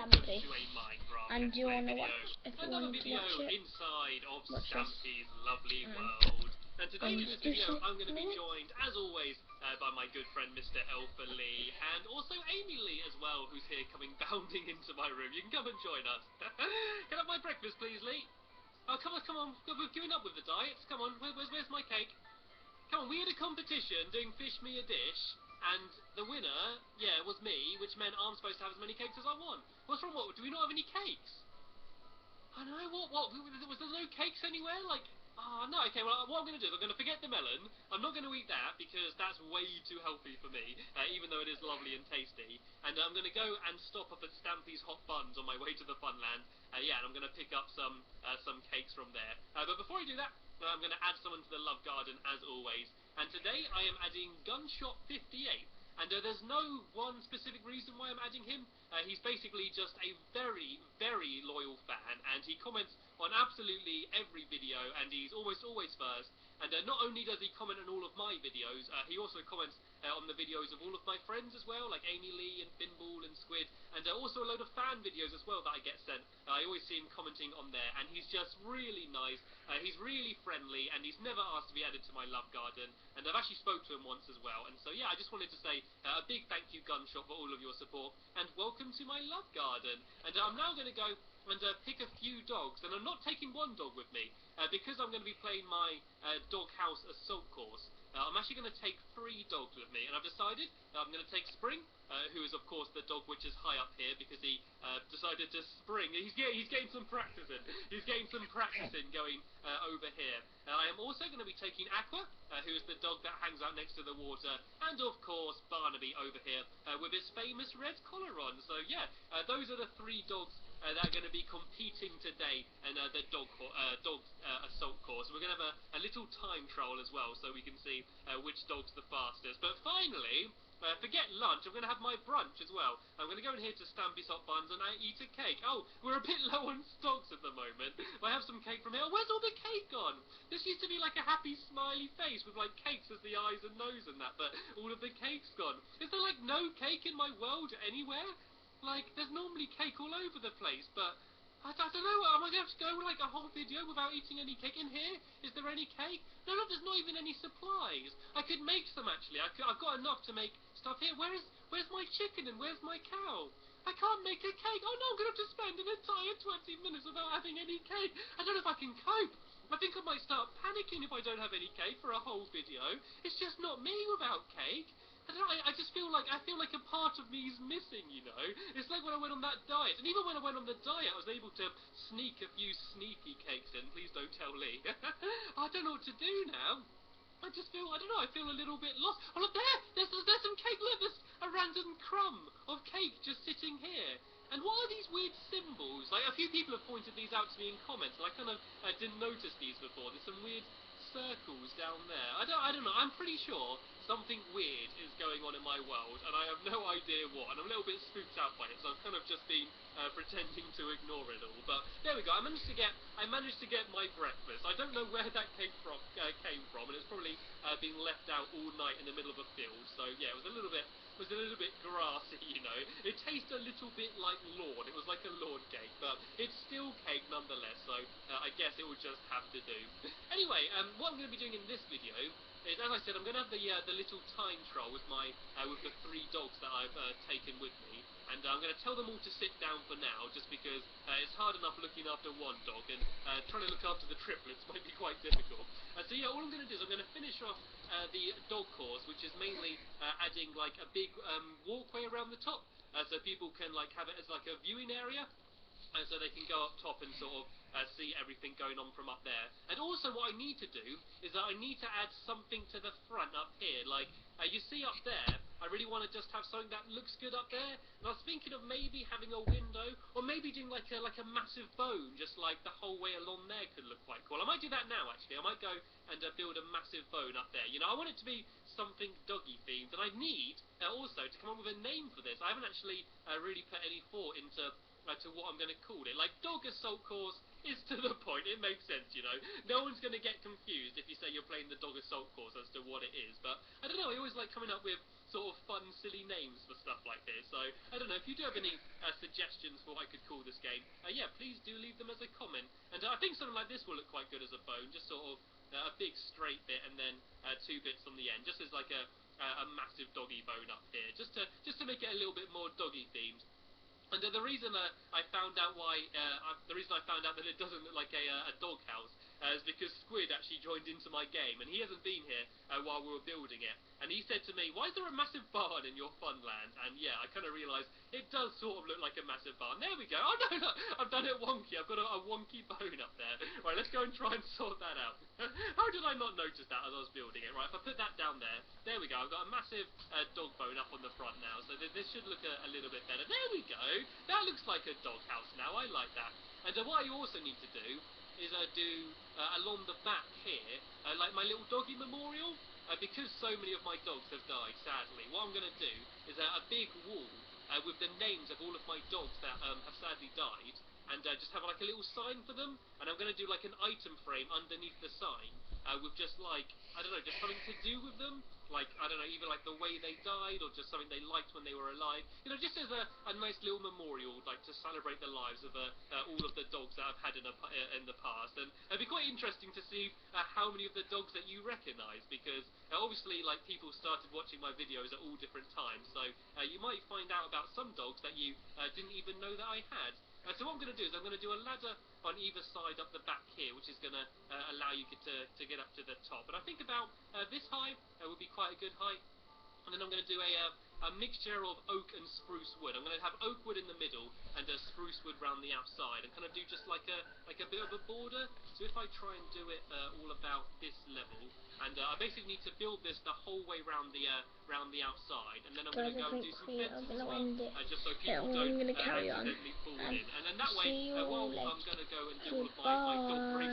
Stampy. And do you want to watch, if you another want to video watch it, inside of watch Stampy's lovely world. And today in this do video, I'm going to be something. joined, as always, by my good friend Mr. Elfer Lee, and also Amy Lee as well, who's here coming bounding into my room. You can come and join us. Can I have my breakfast, please, Lee? Oh, come on, come on. We're giving up with the diets. Come on, where's my cake? Come on, we had a competition doing Fish Me a Dish, and the winner, yeah, was me, which meant I'm supposed to have as many cakes as I want. What's wrong? What? Do we not have any cakes? I know, what? Was there no cakes anywhere? Like, no, okay, well, what I'm going to do is I'm going to forget the melon. I'm not going to eat that, because that's way too healthy for me, even though it is lovely and tasty. And I'm going to go and stop up at Stampy's Hot Buns on my way to the Funland. Yeah, and I'm going to pick up some cakes from there. But before I do that, I'm going to add someone to the Love Garden, as always. And today, I am adding Gunshot 58. And there's no one specific reason why I'm adding him. He's basically just a very, very loyal fan, and he comments on absolutely every video, and he's almost always first. And not only does he comment on all of my videos, he also comments on the videos of all of my friends as well, like Amy Lee and Finball and Squid, and also a load of fan videos as well that I get sent. I always see him commenting on there, and he's just really nice. He's really friendly, and he's never asked to be added to my Love Garden, and I've actually spoke to him once as well. And so yeah, I just wanted to say a big thank you, Gunshot, for all of your support, and welcome to my Love Garden. And I'm now going to go and pick a few dogs, and I'm not taking one dog with me, because I'm going to be playing my dog house assault course. I'm actually going to take 3 dogs with me, and I've decided I'm going to take Spring, who is of course the dog which is high up here, because he decided to spring. He's getting some practice in. He's getting some practice in going over here. I am also going to be taking Aqua, who is the dog that hangs out next to the water, and of course Barnaby over here with his famous red collar on. So yeah, those are the 3 dogs that are going to be competing today in the dog assault course. We're going to have a little time trial as well, so we can see which dog's the fastest. But finally, forget lunch, I'm going to have my brunch as well. I'm going to go in here to Stampy's Hot Buns and I eat a cake. Oh, we're a bit low on stocks at the moment. I have some cake from here. Oh, where's all the cake gone? This used to be like a happy smiley face with like cakes as the eyes and nose and that, but all of the cake's gone. Is there like no cake in my world anywhere? Like, there's normally cake all over the place, but I don't know, am I going to have to go like a whole video without eating any cake in here? Is there any cake? No, there's not even any supplies. I could make some, actually. I've got enough to make stuff here. Where's my chicken and where's my cow? I can't make a cake. Oh no, I'm going to have to spend an entire 20 minutes without having any cake. I don't know if I can cope. I think I might start panicking if I don't have any cake for a whole video. It's just not me without cake. I don't know, I just feel like a part of me is missing, you know? It's like when I went on that diet, and even when I went on the diet, I was able to sneak a few sneaky cakes in. Please don't tell Lee. I don't know what to do now. I just feel, I don't know, I feel a little bit lost. Oh look there! There's some cake, look, there's a random crumb of cake just sitting here. And what are these weird symbols? Like, a few people have pointed these out to me in comments, and I kind of didn't notice these before. There's some weird circles down there. I don't know, I'm pretty sure something weird is going on in my world, and I have no idea what, and I'm a little bit spooked out by it, so I've kind of just been pretending to ignore it all. But there we go, I managed to get my breakfast. I don't know where that came from, and it's probably been left out all night in the middle of a field, so yeah, it was a little bit grassy, you know. It tasted a little bit like lawn. It was like a lawn cake, but it's still cake nonetheless, so I guess it will just have to do. Anyway, what I'm going to be doing in this video is, as I said, I'm going to have the little time trial with with the 3 dogs that I've taken with me, and I'm going to tell them all to sit down for now, just because it's hard enough looking after one dog, and trying to look after the triplets might be quite difficult. So yeah, all I'm going to do is I'm going to finish off the dog course, which is mainly adding like a big walkway around the top, so people can like have it as like a viewing area. And so they can go up top and sort of see everything going on from up there. And also what I need to do is that I need to add something to the front up here. Like, you see up there, I really want to just have something that looks good up there. And I was thinking of maybe having a window, or maybe doing like a massive bone, just like the whole way along there could look quite cool. I might do that now, actually. I might go and build a massive bone up there. You know, I want it to be something doggy themed. And I need, also, to come up with a name for this. I haven't actually really put any thought into to what I'm going to call it. Like, dog assault course It's to the point. It makes sense, you know. No one's going to get confused if you say you're playing the dog assault course as to what it is. But I don't know. I always like coming up with sort of fun, silly names for stuff like this. So I don't know if you do have any suggestions for what I could call this game. Yeah, please do leave them as a comment. And I think something like this will look quite good as a bone. Just sort of a big straight bit and then 2 bits on the end, just as like a massive doggy bone up here, just to make it a little bit more doggy themed. And the reason I found out that it doesn't look like a doghouse is because Squid actually joined into my game, and he hasn't been here while we were building it. And he said to me, "Why is there a massive barn in your funland?" And yeah, I kind of realised it does sort of look like a massive barn. There we go. Oh no, look, I've done it wonky. I've got a wonky bone up there. Right, let's go and try and sort that out. How did I not notice that as I was building it? Right, if I put that down there we go. I've got a massive dog bone up on the front now, so this should look a little bit better. There we go. That looks like a doghouse now. I like that. And what I also need to do is do along the back here, like my little doggy memorial. Because so many of my dogs have died, sadly, what I'm going to do is a big wall with the names of all of my dogs that have sadly died, and just have like a little sign for them, and I'm going to do like an item frame underneath the sign with just like, I don't know, just something to do with them, like, I don't know, either like the way they died, or just something they liked when they were alive, you know, just as a nice little memorial, like to celebrate the lives of all of the dogs that I've had in the past. And it'd be quite interesting to see how many of the dogs that you recognise, because obviously, like, people started watching my videos at all different times, so you might find out about some dogs that you didn't even know that I had. So what I'm going to do is I'm going to do a ladder on either side up the back here, which is going to allow you to get up to the top. And I think about this height would be quite a good height. And then I'm going to do a mixture of oak and spruce wood. I'm going to have oak wood in the middle and spruce wood round the outside, and kind of do just like a bit of a border. So if I try and do it all about this level, and I basically need to build this the whole way round the outside, and then I'm going Guys, to I go and think do some we are fences going as to well, end it. just so Yeah, people I'm don't going to carry on. accidentally fall And in. And then that way, see you while later. I'm going to go and do all of my dog Goodbye.